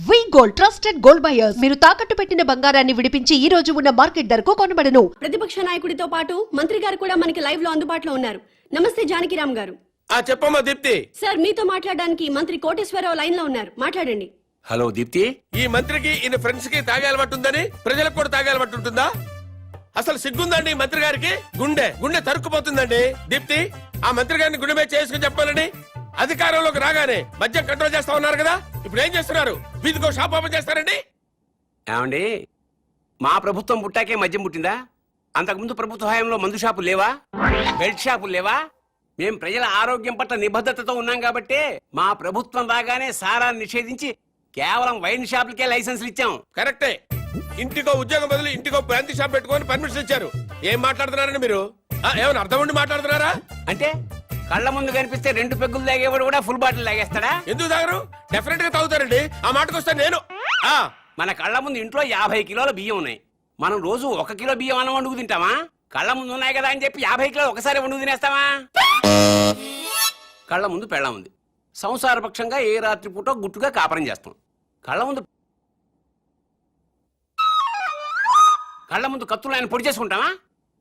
వి gold trusted gold buyers మీరు తాకట్టు పెట్టిన బంగారాన్ని విడిపించి ఈ రోజు ఉన్న మార్కెట్ ధరకు కొనబడను. ప్రతిపక్ష నాయకుడితో పాటు మంత్రి గారు కూడా మనకి లైవ్ లో అందుబాటులో ఉన్నారు. నమస్తే జానకిరామ్ గారు. చెప్పమ్మా దీప్తి. సార్ మీతో మాట్లాడడానికి మంత్రి కోటేశ్వరరావు లైన్ లో ఉన్నారు, మాట్లాడండి. హలో దీప్తి. ఈ మంత్రికి ఈయన ఫ్రెండ్స్ కి తాగే అలవాటు ఉందని ప్రజలకు కూడా తాగే అలవాటు ఉంటుందా? అసలు సిగ్గుందండి ఈ మంత్రి గారికి? గుండె తరుక్కుపోతుందండి. దీప్తి, ఆ మంత్రి గారిని గుండె మీద చేసుకుని చెప్పాలని అధికారంలోకి రాగానే మద్యం కంట్రోల్ చేస్తా ఉన్నారు కదా, ఇప్పుడు ఏం చేస్తున్నారు? వీధికో షాప్ ఓపెన్ చేస్తారండి? ఏమండి, మా ప్రభుత్వం పుట్టాకే మద్యం పుట్టిందా? అంతకుముందు ప్రభుత్వ హయాంలో మందు షాపులు లేవా? బెల్ట్ షాపులు లేవా? మేం ప్రజల ఆరోగ్యం పట్ల నిబద్ధతతో ఉన్నాం కాబట్టి మా ప్రభుత్వం రాగానే సారాన్ని నిషేధించి కేవలం వైన్ షాపులకే లైసెన్సులు ఇచ్చాం. కరెక్టే. ఇంటికో ఉద్యోగం బదులు ఇంటికో బ్రాంతి షాప్ పెట్టుకొని పర్మిషన్ ఇచ్చారు. ఏం మాట్లాడుతున్నారండి మీరు? ఏమైనా అర్థం ఉండి మాట్లాడుతున్నారా? అంటే కళ్ళ ముందు కనిపిస్తే 2 పెగ్గులు తాగేవాడు కూడా ఫుల్ బాటిల్ తాగేస్తాడా? ఎందుకు తాగరు? డెఫినెట్ గా తాగుతారండి. ఆ మాటకు వస్తే నేను మన కళ్ళ ముందు ఇంట్లో 50 కిలోల బియ్యం ఉన్నాయి. మనం రోజు 1 కిలో బియ్యం అన్నం వండుకు తింటామా? కళ్ళ ముందు ఉన్నాయి కదా అని చెప్పి 50 కిలోలు ఒకసారి వండుకు తినేస్తావా? కళ్ళ ముందు పెళ్ళం ఉంది. సంసారపక్షంగా ఏ రాత్రి పూట గుట్టుగా కాపురం చేస్తాం. కళ్ళ ముందు కత్తులు ఆయన పొడి చేసుకుంటావా?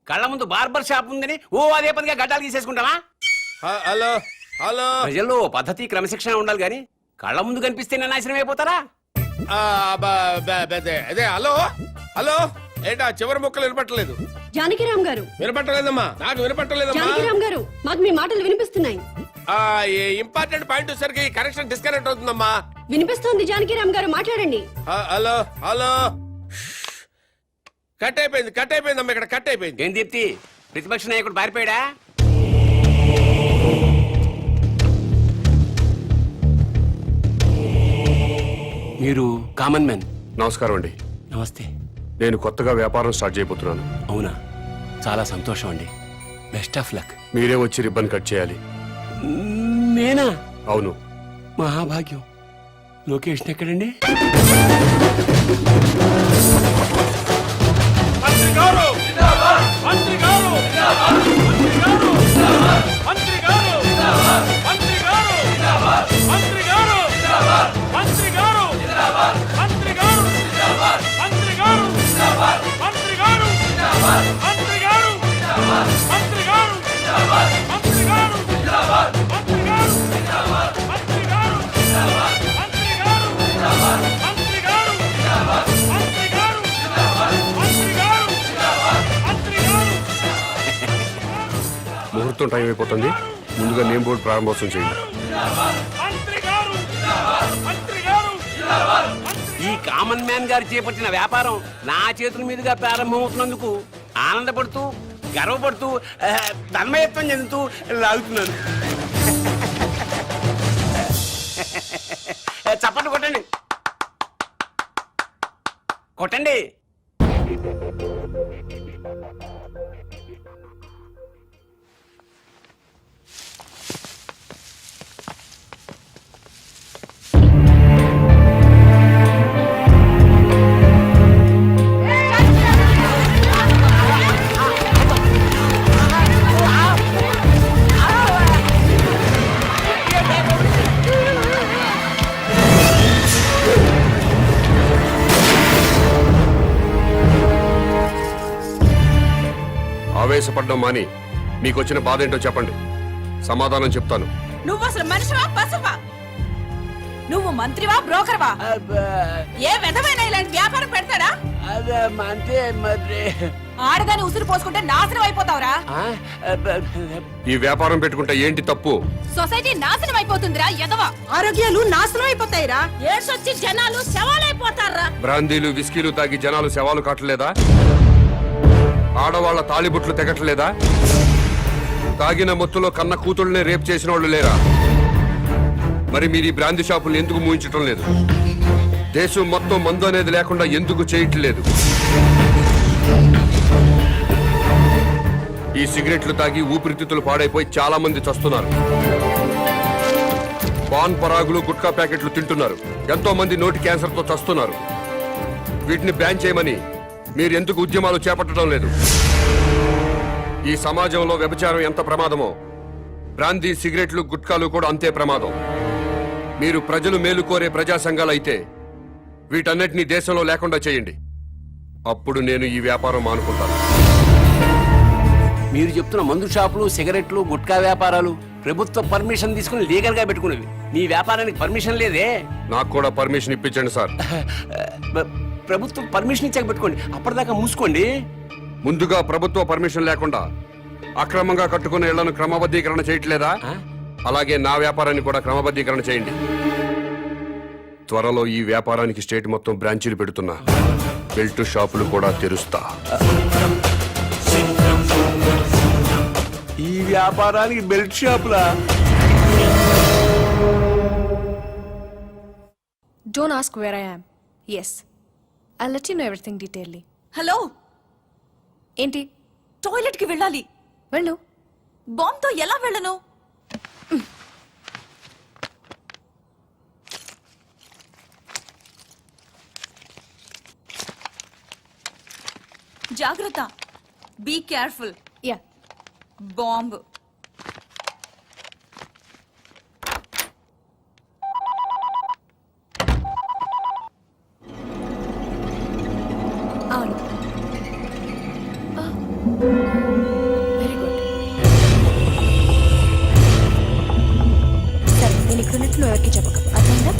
కళ్ళ ముందు బార్బర్ షాప్ ఉందని అదే పదిగా గడ్డాలు తీసేసుకుంటావా? హలో హలో, ప్రజల్లో పద్ధతి క్రమశిక్షణ ఉండాలి గాని కళ్ళ ముందు కనిపిస్తేనే నాశనం అయిపోతారా? అదే హలో హలో, ఏంటా చివరి ముక్కలు వినపట్టలేదు? జానకిరామ్ గారు. వినపట్టలేదమ్మా, నాకు వినపట్టలేదమ్మా. జానకిరామ్ గారు, మాకు మీ మాటలు వినిపిస్తున్నాయి. ఇంపార్టెంట్ పాయింట్ వచ్చేసరికి కనెక్షన్ డిస్కనెక్ట్ అవుతుందమ్మా. వినిపిస్తోంది జానకిరామ్ గారు, మాట్లాడండి. హలో హలో, కట్ అయిపోయిందమ్మా, ఇక్కడ కట్ అయిపోయింది. ఏం దీప్తి, ప్రతిపక్ష నాయకుడు పారిపోయాడా? మీరు కామన్ మ్యాన్. నమస్కారం అండి. నమస్తే. నేను కొత్తగా వ్యాపారం స్టార్ట్ చేయబోతున్నాను. అవునా, చాలా సంతోషం అండి. Best of luck. మీరే వచ్చి రిబ్బన్ కట్ చేయాలి. నేనా? అవును. మహాభాగ్యం. లొకేషన్ ఎక్కడండి? ముహూర్తం టైం అయిపోతుంది. ముందుగా నేమ్ బోర్డు ప్రారంభోత్సవం చేయండి. ఈ కామన్ మ్యాన్ గారు చేపట్టిన వ్యాపారం నా చేతుల మీదుగా ప్రారంభమవుతున్నందుకు ఆనందపడుతూ గర్వపడుతూ తన్మయత్వం చెందుతూ లాగుతున్నాను. చప్పట్లు కొట్టండి, కొట్టండి. ఆవేశపడ్డం మాని మీకు వచ్చిన బాధ ఏంటో చెప్పండి, సమాధానం చెప్తాను. నువ్వు అసలు మనిషివా పశువా? నువ్వు మంత్రివా బ్రోకర్వా? ఏ విధమైన ఇలాంటి వ్యాపారం పెడతాడా? ఆడదాన్ని ఉసురు పోసుకుంటే నాశనం అయిపోతావురా. ఈ వ్యాపారం పెట్టుకుంటే ఏంటి తప్పు? సొసైటీ నాశనం అయిపోతుందిరా ఎదవా. ఆరోగ్యాలు నాశనం అయిపోతాయిరా. ఏడ్సొచ్చి జనాలు శవాలైపోతారా. బ్రాందీలు విస్కీలు తాగి జనాలు శవాలు కాటలేదా? ఆడవాళ్ల తాళిబుట్లు తెగట్లేదా? తాగిన మొత్తులో కన్న కూతుళ్ళనే రేప్ చేసిన వాళ్ళు లేరా? మరి మీరు ఈ బ్రాందీ షాపులు ఎందుకు మూయించటం లేదు? దేశం మొత్తం మందు అనేది లేకుండా ఎందుకు చేయట్లేదు? ఈ సిగరెట్లు తాగి ఊపిరితిత్తులు పాడైపోయి చాలా మంది చస్తున్నారు. పాన్ పరాగులు గుట్కా ప్యాకెట్లు తింటున్నారు. ఎంతో మంది నోటి క్యాన్సర్ తో చస్తున్నారు. వీటిని బ్యాన్ చేయమని మీరు ఎందుకు ఉద్యమాలు చేపట్టడం లేదు? ఈ సమాజంలో వ్యభిచారం ఎంత ప్రమాదమో బ్రాందీ సిగరెట్లు గుట్కాలు కూడా అంతే ప్రమాదం. మీరు ప్రజలు మేలు కోరే ప్రజా సంఘాలైతే వీటన్నిటినీ దేశంలో లేకుండా చేయండి. అప్పుడు నేను ఈ వ్యాపారం మానుకుంటాను. మీరు చెప్తున్న మందు షాపులు, సిగరెట్లు, గుట్కా వ్యాపారాలు ప్రభుత్వ పర్మిషన్ తీసుకుని లీగల్ గా పెట్టుకునేవి. మీ వ్యాపారానికి పర్మిషన్ లేదే. నాకు కూడా పర్మిషన్ ఇప్పించండి సార్. ప్రభుత్వం పర్మిషన్ ఇచ్చాక పెట్టుకోండి, అప్పటిదాకా మూసుకోండి. ముందుగా ప్రభుత్వ పర్మిషన్ లేకుండా అక్రమంగా కట్టుకున్న ఇళ్లను క్రమబద్ధీకరణ చేయట్లేదా? అలాగే నా వ్యాపారాన్ని కూడా క్రమబద్ధీకరణ చేయండి. త్వరలో ఈ వ్యాపారానికి స్టేట్ మొత్తం బ్రాంచీలు పెడుతున్నా. బెల్ట్ షాపులు కూడా తెరుస్తా. ఈ వ్యాపారానికి belt షాపులా? Don't ask where I am. Yes. I'll let you know everything detailedly. Hello, ఏంటి? టాయిలెట్ కి వెళ్ళాలి. వెళ్ళు. బాంబ్ తో ఎలా వెళ్ళను? జాగ్రత్త. Be careful. Yeah. బాంబ్. అవును. Very good. సరే, నేను ఇక్కడ ఉన్నట్టు నువ్వు ఎవరికి చెప్పకు. అర్థమైందా?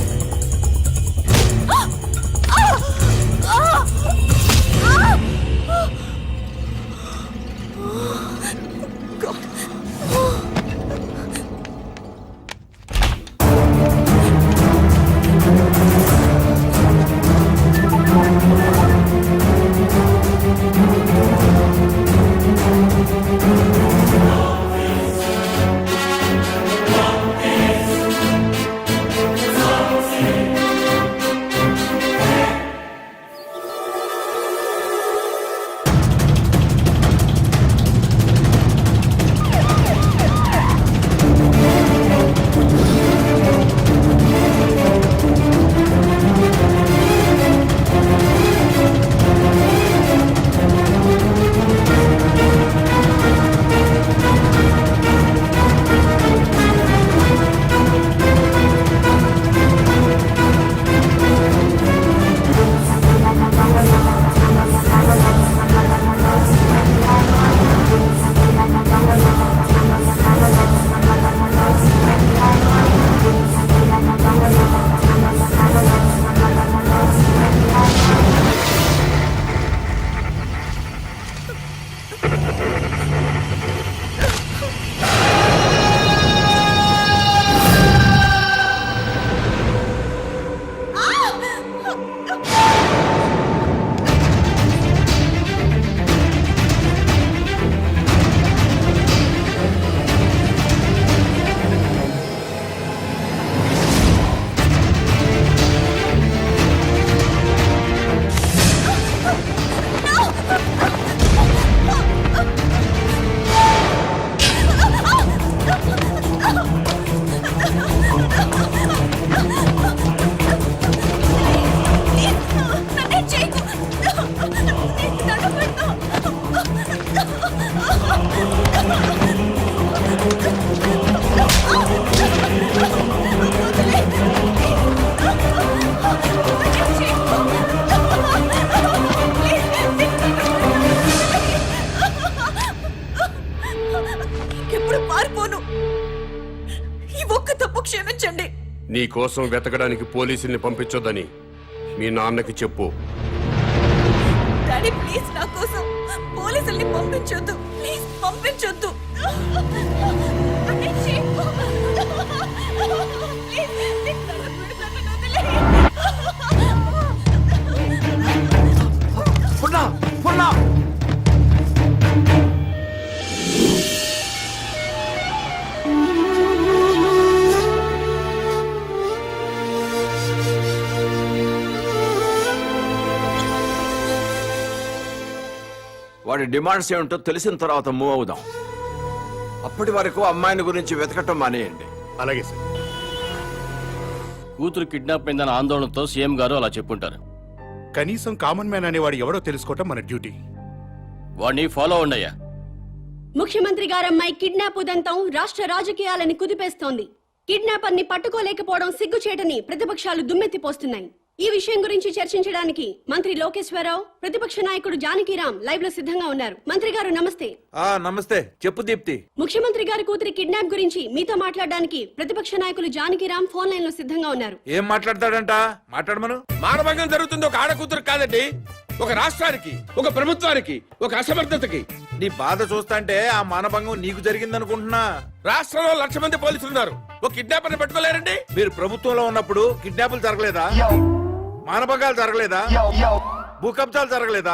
నీ కోసం వెతకడానికి పోలీసుల్ని పంపించొద్దని మీ నాన్నకి చెప్పు. డాడీ ప్లీజ్, నా కోసం పోలీసుల్ని పంపించొద్దు. ప్లీజ్ పంపించొద్దు. వాడి డిమాండ్స్ ఏమిటో తెలిసిన తర్వాత మూవ్ అవుదాం. అప్పటి వరకు అమ్మాయిని గురించి వెతకటం మానేయండి. అలాగే సార్. కూతురు కిడ్నాప్ అయిందన్న ఆందోళనతో సీఎం గారు అలా చెప్పుంటారు. కనీసం కామన్ మ్యాన్ అనేవాడు ఎవడో తెలుసుకోవటం మన డ్యూటీ. వాడిని ఫాలో అవ్వండియ్యా. ముఖ్యమంత్రి గారమ్మాయి కిడ్నాప్ ఉదంతం రాష్ట్ర రాజకీయాలని కుదిపేస్తోంది. కిడ్నాపర్ ని పట్టుకోలేకపోవడం సిగ్గుచేటని ప్రతిపక్షాలు దుమ్మెత్తిపోస్తున్నాయి. ఈ విషయం గురించి చర్చించడానికి మంత్రి లోకేశ్వరరావు, ప్రతిపక్ష నాయకుడు జానకిరామ్ లైవ్ లో సిద్ధంగా ఉన్నారు. మంత్రి గారు నమస్తే. నమస్తే. చెప్పు దీప్తి. ముఖ్యమంత్రి గారి కూతురి కిడ్నాప్ గురించి మీతో మాట్లాడడానికి ప్రతిపక్ష నాయకులు జానకిరామ్ ఫోన్ లైన్ లో సిద్ధంగా ఉన్నారు. ఏం మాట్లాడతాడంట? మాట్లాడమను. మానభంగం జరుగుతుంది ఒక ఆడకూతురు కాదండి, ఒక రాష్ట్రానికి, ఒక ప్రభుత్వానికి, ఒక అసమర్థతకి. నీ బాధ చూస్తాంటే ఆ మానభంగం నీకు జరిగిందనుకుంటున్నా. రాష్ట్రంలో 1,00,000 మంది పోలీసులు ఉన్నారు, ఒక కిడ్నాపర్ని పట్టుకోలేరండి. మీరు ప్రభుత్వంలో ఉన్నప్పుడు కిడ్నాపులు జరగలేదా? మానభంగాలు జరగలేదా? భూ కబ్జాలు జరగలేదా?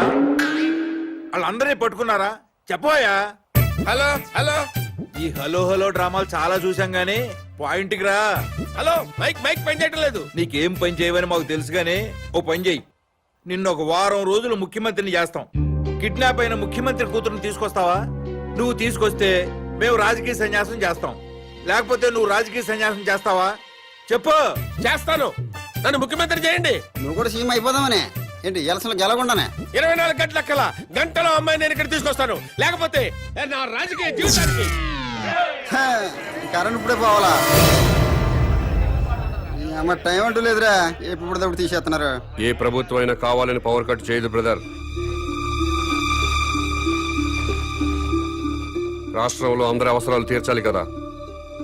వాళ్ళందరినీ పట్టుకున్నారా? చెప్పోయా. హలో హలో ఈ హలో హలో డ్రామాలు చాలా చూసాం గానీ పాయింట్కి రా. హలో, మైక్ మైక్ పని చేయటం లేదు. నీకేం పని చేయవని మాకు తెలుసు గానీ ఓ పని చెయ్యి. నిన్ను ఒక వారం రోజులు ముఖ్యమంత్రిని చేస్తాం. కిడ్నాప్ అయిన ముఖ్యమంత్రి కూతురుని తీసుకొస్తావా? నువ్వు తీసుకొస్తే మేము రాజకీయ సన్యాసం చేస్తాం, లేకపోతే నువ్వు రాజకీయ సన్యాసం చేస్తావా? చెప్పు. చేస్తాను, నన్ను ముఖ్యమంత్రి చేయండి. నువ్వు కూడా సీఎం అయిపోదామనే ఏంటి? ఎలసలు గెలకుండానే 24 గంటల కల్లా గంటలో అమ్మాయి నేను ఇక్కడ తీసుకొస్తాను, లేకపోతే నా రాజకీయ జీవితానికి. కరెంట్ ఇప్పుడే పోవాలా? అమ్మ టైం అంటూ లేదురా, ఎప్పుడు తీసేస్తున్నారు. ఏ ప్రభుత్వం అయినా కావాలని పవర్ కట్ చేయదు బ్రదర్. రాష్ట్రంలో అందరి అవసరాలు తీర్చాలి కదా.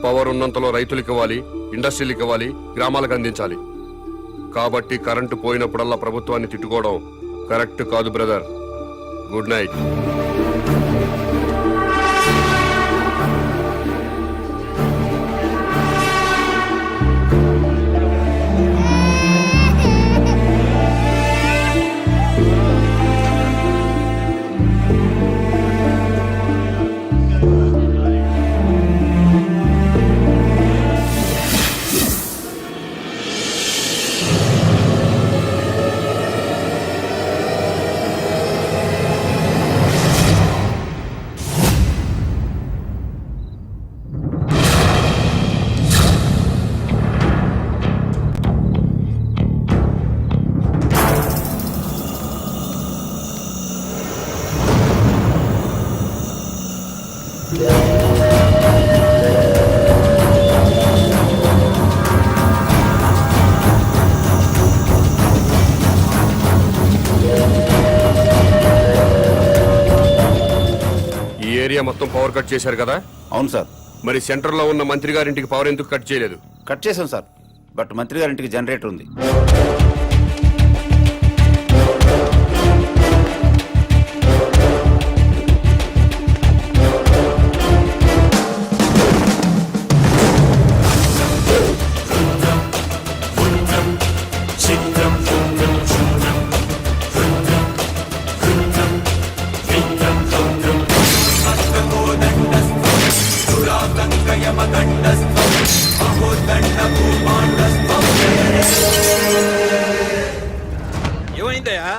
పవర్ ఉన్నంతలో రైతులకు ఇవ్వాలి, ఇండస్ట్రీలకు ఇవ్వాలి, గ్రామాలకు అందించాలి. కాబట్టి కరెంటు పోయినప్పుడల్లా ప్రభుత్వాన్ని తిట్టుకోవడం కరెక్ట్ కాదు బ్రదర్. Good night. మొత్తం పవర్ కట్ చేశారు కదా? అవును సార్. మరి సెంటర్ లో ఉన్న మంత్రి గారింటికి పవర్ ఎందుకు కట్ చేయలేదు? కట్ చేసాం సార్, బట్ మంత్రి గారింటికి జనరేటర్ ఉంది. ఏమైందయ్యా?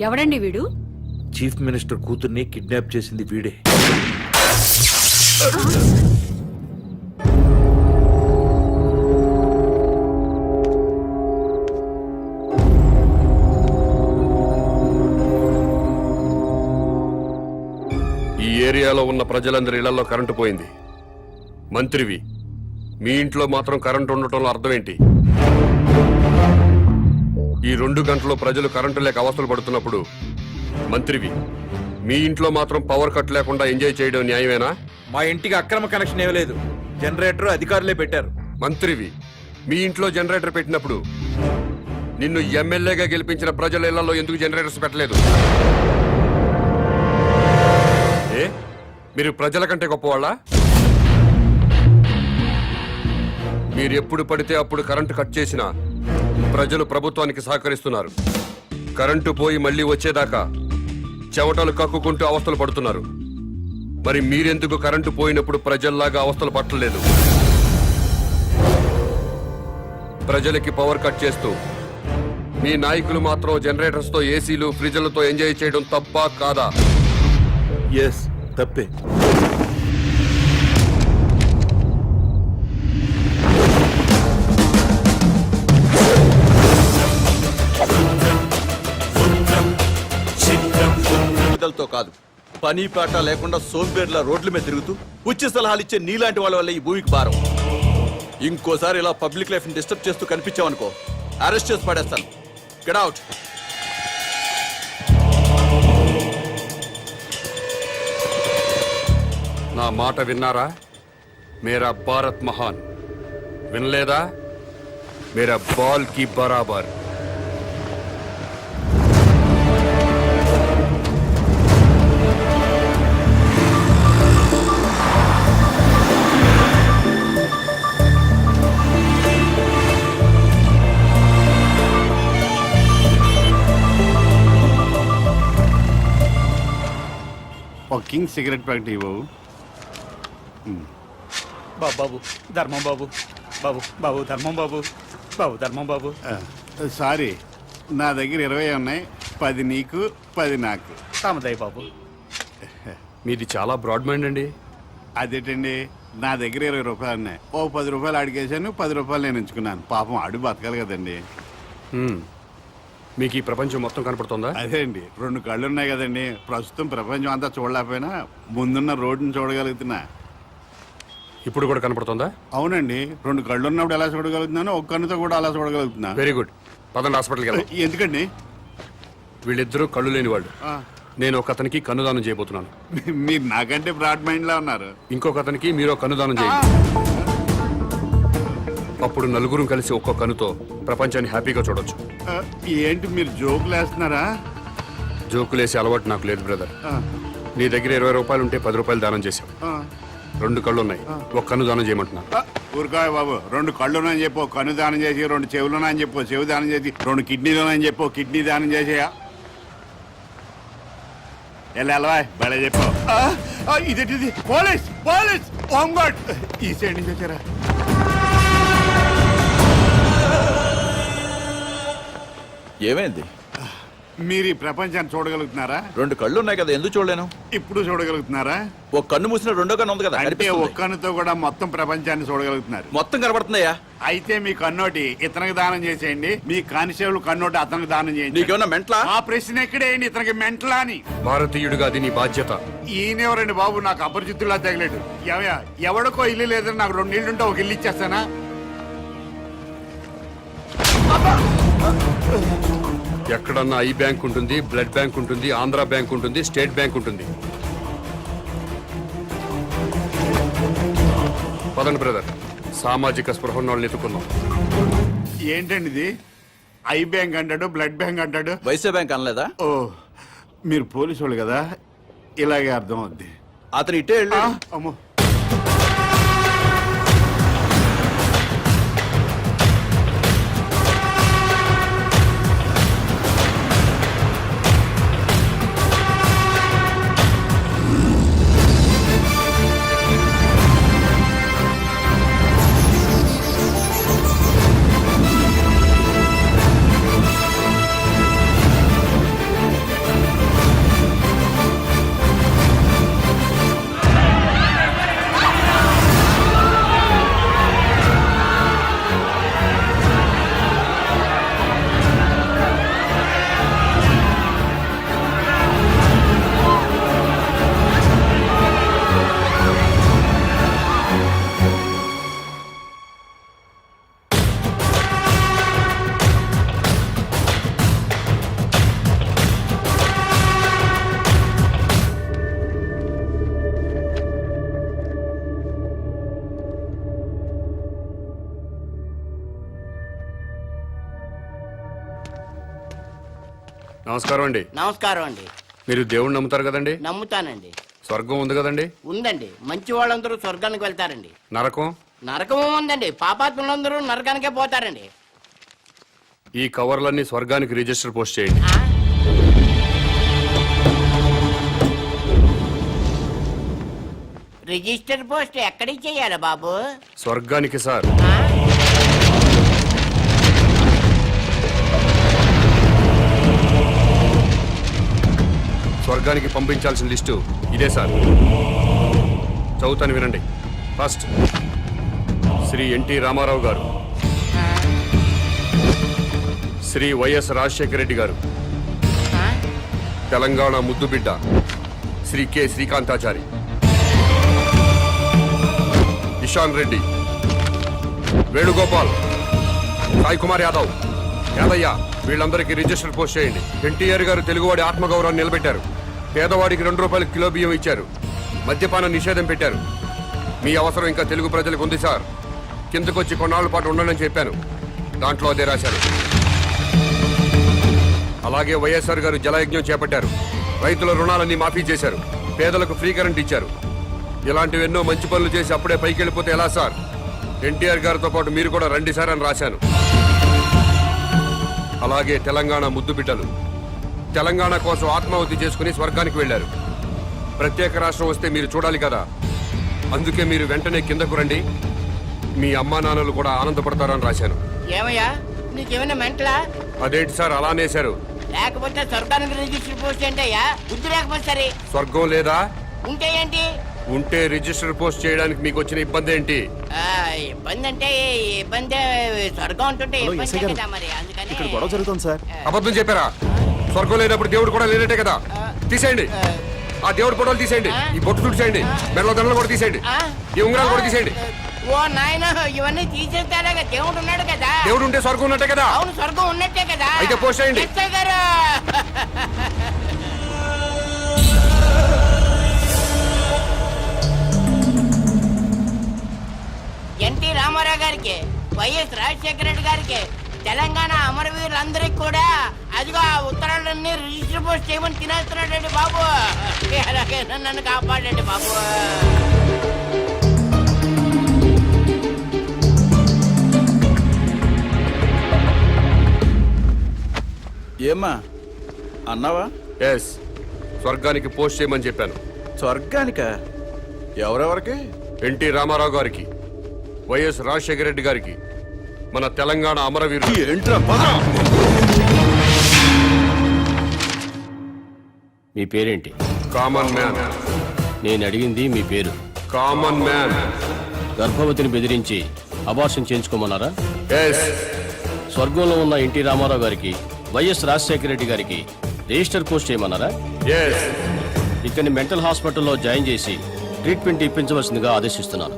ఎవడండి వీడు? చీఫ్ మినిస్టర్ కూతుర్ని కిడ్నాప్ చేసింది వీడే. ఈ ఏరియాలో ఉన్న ప్రజలందరి ఇళ్లలో కరెంటు పోయింది. మంత్రివి, మీ ఇంట్లో మాత్రం కరెంటు ఉండటంలో అర్థం ఏంటి? ఈ 2 గంటలు ప్రజలు కరెంటు లేక అవస్థలు పడుతున్నప్పుడు మంత్రివి, మీ ఇంట్లో మాత్రం పవర్ కట్ లేకుండా ఎంజాయ్ చేయడం న్యాయమేనా? మా ఇంటికి అక్రమ కనెక్షన్ ఇవ్వలేదు, జనరేటర్ అధికారులే పెట్టారు. మంత్రివి, మీ ఇంట్లో జనరేటర్ పెట్టినప్పుడు నిన్ను ఎమ్మెల్యేగా గెలిపించిన ప్రజల ఇళ్లలో ఎందుకు జనరేటర్స్ పెట్టలేదు? ఏ, మీరు ప్రజల కంటే గొప్పవాళ్ళా? మీరు ఎప్పుడు పడితే అప్పుడు కరెంటు కట్ చేసినా ప్రజలు ప్రభుత్వానికి సహకరిస్తున్నారు. కరెంటు పోయి మళ్ళీ వచ్చేదాకా చెమటలు కక్కుకుంటూ అవస్థలు పడుతున్నారు. మరి మీరెందుకు కరెంటు పోయినప్పుడు ప్రజల్లాగా అవస్థలు పట్టలేదు? ప్రజలకి పవర్ కట్ చేస్తూ మీ నాయకులు మాత్రం జనరేటర్స్ తో, ఏసీలు, ఫ్రిడ్జ్లతో ఎంజాయ్ చేయడం తప్పా కాదా? ఎస్, తప్పే. తో కాదు, పని పాట లేకుండా సోంబేర్ల రోడ్ల మీద తిరుగుతూ ఉచిత సలహాలు ఇచ్చే నీలాంటి వాళ్ళ వల్ల ఈ భూమికి భారం. ఇంకోసారి ఇలా పబ్లిక్ లైఫ్ ని డిస్టర్బ్ చేస్తూ కనిపించావనుకో అరెస్ట్ చేసి పడేస్తాను. Get out. నా మాట విన్నారా? మేరా భారత్ మహాన్. వినలేదా? మేరా బాల్ కి బరాబర్. ఒక కింగ్ సిగరెట్ ప్యాకెట్ ఇవ్వవు. బాబు ధర్మం బాబు, బాబు బాబు ధర్మం బాబు, బాబు ధర్మం బాబు. సారీ, నా దగ్గర 20 ఉన్నాయి. 10 నీకు, 10 నాకు. తామదయ్య బాబు. మీది చాలా బ్రాడ్ మైండ్ అండి. అదేంటండి, నా దగ్గర 20 రూపాయలు ఉన్నాయి. ఓ 10 రూపాయలు అడిగేశాను, 10 రూపాయలు నేను ఉంచుకున్నాను. పాపం అడు బతకాలి కదండి. మీకు ఈ ప్రపంచం మొత్తం కనపడుతుందా? అదే అండి, 2 కళ్ళు ఉన్నాయి కదండి. ప్రస్తుతం ప్రపంచం అంతా చూడలేకపోయినా ముందున్న రోడ్డుని చూడగలుగుతున్నా. ఇప్పుడు కూడా కనపడుతుందా? అవునండి, 2 కళ్ళు ఉన్నప్పుడు ఎలా చూడగలుగుతున్నాను, ఒక కన్నుతో కూడా అలా చూడగలుగుతున్నా. Very good. పదండి హాస్పిటల్కి వెళ్దాం. ఎందుకండి? వీళ్ళిద్దరూ కళ్ళు లేని వాళ్ళు. నేను ఒక అతనికి కన్నుదానం చేయబోతున్నాను. మీరు నాకంటే బ్రాడ్ మైండ్ లా ఉన్నారు. ఇంకొక అతనికి మీరు కన్నుదానం చేయండి. అప్పుడు నలుగురు కలిసి ఒక్కో కన్నుతో ప్రపంచాన్ని హ్యాపీగా చూడొచ్చు. ఏంటి మీరు జోకులు వేస్తున్నారా? జోకులేసే అలవాటు నాకు లేదు బ్రదర్. నీ దగ్గర 20 రూపాయలు ఉంటే 10 రూపాయలు దానం చేశావు. 2 కళ్ళు ఉన్నాయి, ఒక కన్ను దానం చేయమంటున్నా. ఊరుకాయ బాబు, 2 కళ్ళున్నాయని చెప్పు, కన్ను దానం చేసి, 2 చెవులున్నాయని చెప్పు, చెవు దానం చేసి, 2 కిడ్నీలున్నాయని చెప్పు, కిడ్నీ దానం చేసేయా. ఎలా బలే చెప్పావు. ఇదేంటిది? పోలీస్ పోలీస్ హోమ్ గార్డ్ ఈ సైడ్ నుంచి వచ్చారా? ఏమైంది? మీరు ఈ ప్రపంచాన్ని చూడగలుగుతున్నారా? 2 కళ్ళు ఉన్నాయి కదా, ఎందుకు చూడలేను? ఇప్పుడు చూడగలుగుతున్నారా? ఒక కన్ను మూసిన రెండో కన్ను ఉంది కదా, అంటే కనిపిస్తుంది. ఒక్క కన్నుతో కూడా మొత్తం ప్రపంచాన్ని చూడగలుగుతున్నారు. మొత్తం కనబడుతుందయ్యా. అయితే మీ కన్నోటి ఇతనికి దానం చేసేయండి, మీ కానిస్టేబుల్ కన్నోటి అతనికి దానం చేయండి. నీకేమన్నా మెంట్లా? ఆ ప్రశ్న ఎక్కడేయండి, ఇతనికి మెంటలా అని. భారతీయుడిగా అది నీ బాధ్యత. ఈయనెవరండి బాబు, నాకు అపరిచితుల్లా తగిలేడు. ఎవడికో ఇల్లు లేదని నాకు 2 ఇల్లుంటే ఒక ఇల్లు ఇచ్చేస్తానా? ఎక్కడన్నా ఐ బ్యాంక్ ఉంటుంది, బ్లడ్ బ్యాంక్ ఉంటుంది, ఆంధ్ర బ్యాంక్ ఉంటుంది, స్టేట్ బ్యాంక్ ఉంటుంది. పదండి బ్రదర్, సామాజిక స్పృహ ఉన్న వాళ్ళని ఎత్తుకుందాం. ఏంటండి ఇది? ఐ బ్యాంక్ అంటాడు, బ్లడ్ బ్యాంక్ అంటాడు. వైసే బ్యాంక్ అనలేదా? ఓ, మీరు పోలీసు వాళ్ళు కదా, ఇలాగే అర్థం అవుద్ది. అతను ఇట్టే వెళ్ళు. అమ్మో, నమస్కారం అండి. నమస్కారం అండి. మీరు దేవుణ్ణి నమ్ముతారు కదండి? నమ్ముతానండి. స్వర్గం ఉంది కదండి? ఉందండి. మంచి వాళ్ళందరూ స్వర్గానికి వెళ్తారండి. నరకం? నరకం ఉందండి. పాపాత్ములందరూ నరకానికే పోతారండి. ఈ కవర్లన్నీ స్వర్గానికి రిజిస్టర్ పోస్ట్ చేయండి. రిజిస్టర్ పోస్ట్ ఎక్కడికి చెయ్యాలి బాబు? స్వర్గానికి సార్. స్వర్గానికి పంపించాల్సిన లిస్టు ఇదే సార్. చదువుతాను వినండి. ఫస్ట్ శ్రీ ఎన్టీ రామారావు గారు, శ్రీ వైఎస్ రాజశేఖర రెడ్డి గారు, తెలంగాణ ముద్దుబిడ్డ శ్రీ కె శ్రీకాంతాచారి, ఇషాన్ రెడ్డి, వేణుగోపాల్, సాయి కుమార్ యాదవ్, యాదయ్య వీళ్ళందరికీ రిజిస్టర్ పోస్ట్ చేయండి. ఎన్టీఆర్ గారు తెలుగువాడి ఆత్మగౌరవాన్ని నిలబెట్టారు. పేదవాడికి 2 రూపాయలు కిలో బియ్యం ఇచ్చారు. మద్యపాన నిషేధం పెట్టారు. మీ అవసరం ఇంకా తెలుగు ప్రజలకు ఉంది సార్. కిందకొచ్చి కొన్నాళ్ళ పాటు ఉండనని చెప్పాను. దాంట్లో అదే రాశారు. అలాగే వైఎస్ఆర్ గారు జలయజ్ఞం చేపట్టారు. రైతుల రుణాలన్నీ మాఫీ చేశారు. పేదలకు ఫ్రీ కరెంట్ ఇచ్చారు. ఇలాంటివెన్నో మంచి పనులు చేసి అప్పుడే పైకి వెళ్ళిపోతే ఎలా సార్? ఎన్టీఆర్ గారితో పాటు మీరు కూడా రండి సార్ అని రాశాను. అలాగే తెలంగాణ ముద్దు బిడ్డలు తెలంగాణ కోసం ఆత్మాహుతి చేసుకుని స్వర్గానికి వెళ్లారు. ప్రత్యేక రాష్ట్రం వస్తే మీరు చూడాలి కదా, అందుకే మీరు వెంటనే కిందకు రండి. మీ అమ్మా నాన్నలు కూడా ఆనందపడతారని రాశాను. ఏమయ్యా నీకేమైనా మెంటలా? అదేంటి సార్ అలా అనేశారు? లేకపోతే స్వర్గానికి రిజిస్టర్ పోస్ట్ ఏంటయ్యా? బుద్ధి లేకపోతే సరే. స్వర్గం లేదా? ఉంటే ఏంటి? ఉంటే రిజిస్టర్ పోస్ట్ చేయడానికి మీకు వచ్చిన ఇబ్బంది ఏంటి? ఇబ్బంది అంటే ఇబ్బంది, స్వర్గం ఉంటుంటే ఇబ్బంది కదా మరి. అందుకని ఇక్కడ గొడవ జరుగుతుంది సార్. అబద్ధం చెప్పారా? స్వర్గం లేనప్పుడు దేవుడు కూడా లేనట్టే కదా. తీసేయండి, ఆ దేవుడు ఫోటోలు తీసేయండి. ఈ బొట్టు తుడిచేయండి. మెడలో దండలు కూడా తీసేయండి. ఈ ఉంగరాలు కూడా తీసేయండి. ఓ నాయన, ఇవన్నీ తీసేస్తారా? దేవుడు ఉన్నాడు కదా. దేవుడు ఉంటే స్వర్గం ఉన్నట్టే కదా. అవును, స్వర్గం ఉన్నట్టే కదా. అయితే పోస్ట్ చేయండి. ఎస్ఐ గారు, ఎన్టీ రామారావు గారికి, వైఎస్ రాజశేఖర రెడ్డి గారికి, తెలంగాణ అమరవీరులందరికీ కూడా అదిగో ఆ ఉత్తరాలన్నీ రిజిస్టర్ పోస్ట్ చేయమని తినేస్తున్నాడండి బాబు. అలాగే నన్ను కాపాడండి బాబు. ఏమ్మా అన్నావా? ఎస్, స్వర్గానికి పోస్ట్ చేయమని చెప్పాను. స్వర్గానిక? ఎవరెవరికి? ఎన్టీ రామారావు గారికి, వైఎస్ రాజశేఖర రెడ్డి గారికి, మన తెలంగాణ అమరవీరులు. ఏంట్రా మీ పేరేంటి? Common man. నేను అడిగింది మీ పేరు. Common man. గర్భవతిని బెదిరించి అబార్షన్ చేయించుకోమన్నారా? ఎస్. స్వర్గంలో ఉన్న ఎన్టీ రామారావు గారికి, వైఎస్ రాజశేఖర రెడ్డి గారికి రిజిస్టర్ పోస్ట్ చేయమన్నారా? ఎస్. ఇక్కడిని మెంటల్ హాస్పిటల్లో జాయిన్ చేసి ట్రీట్మెంట్ ఇప్పించవలసిందిగా ఆదేశిస్తున్నాను.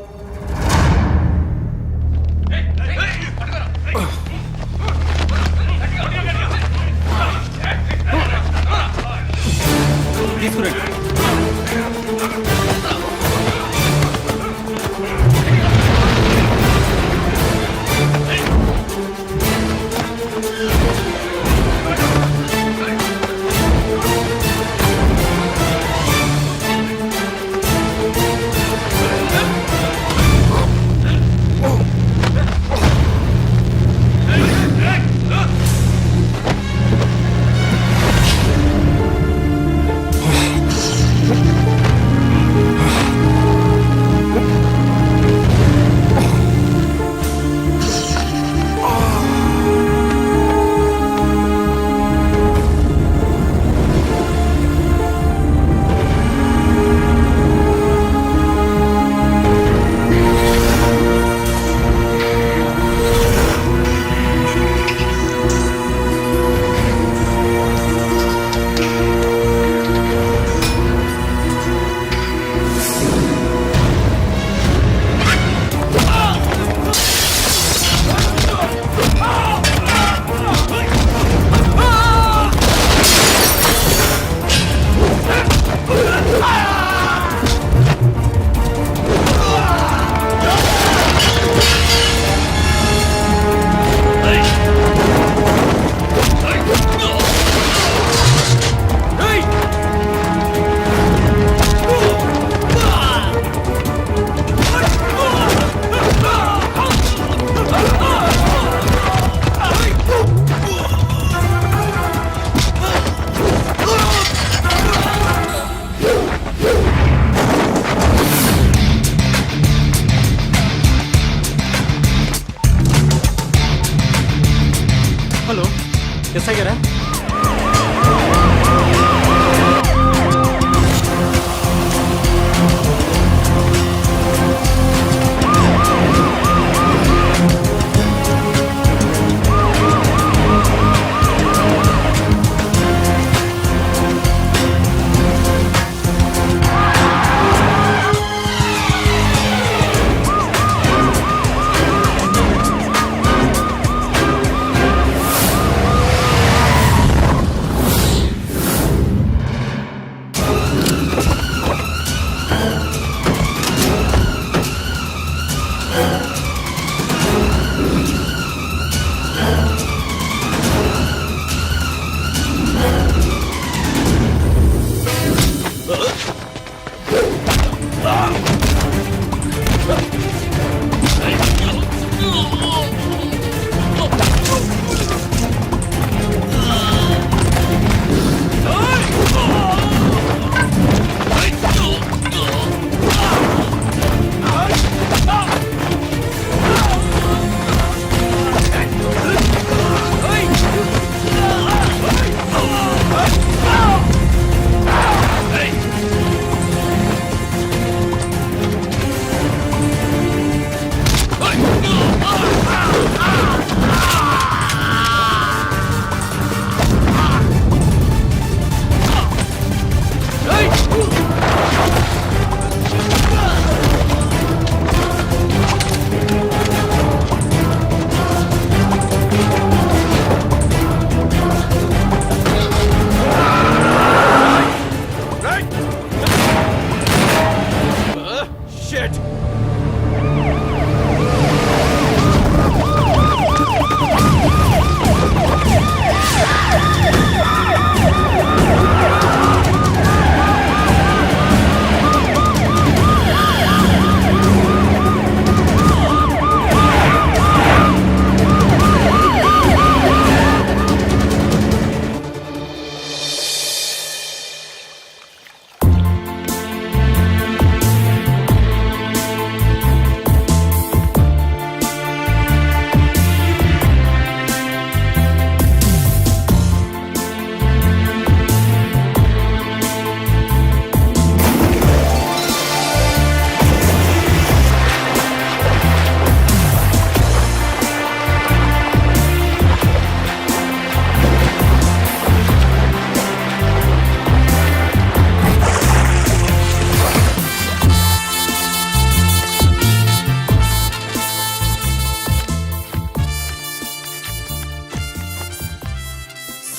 ఎస్ఐ గారా?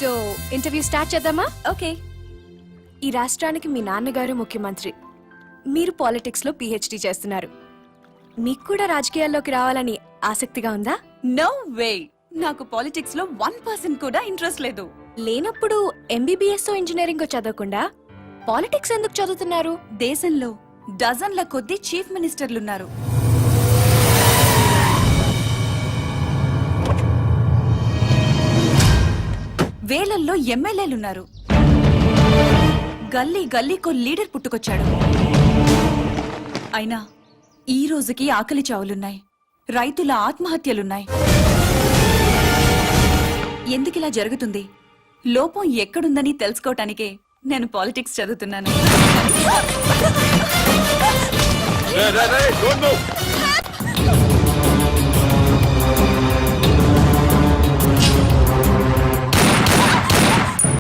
సో ఇంటర్వ్యూ స్టార్ట్ చేద్దామా? ఓకే. ఈ రాష్ట్రానికి మీ నాన్నగారు ముఖ్యమంత్రి, మీరు పాలిటిక్స్ లో పిహెచ్డి చేస్తున్నారు. మీకు కూడా రాజకీయాల్లోకి రావాలని ఆసక్తిగా ఉందా? నో వే, నాకు పాలిటిక్స్ లో 1% కూడా ఇంట్రెస్ట్ లేదు. లేనప్పుడు ఎంబీబీఎస్ ఇంజనీరింగ్ చదవకుండా పాలిటిక్స్ ఎందుకు చదువుతున్నారు? దేశంలో డజన్ల కొద్దీ చీఫ్ మినిస్టర్లున్నారు. వేలల్లో ఎమ్మెల్యేలున్నారు. గల్లీ గల్లీకో లీడర్ పుట్టుకొచ్చాడు. అయినా ఈ రోజుకి ఆకలి చావులున్నాయి, రైతుల ఆత్మహత్యలున్నాయి. ఎందుకిలా జరుగుతుంది? లోపం ఎక్కడుందని తెలుసుకోవటానికే నేను పాలిటిక్స్ చదువుతున్నాను. రే, రే, రే, don't move.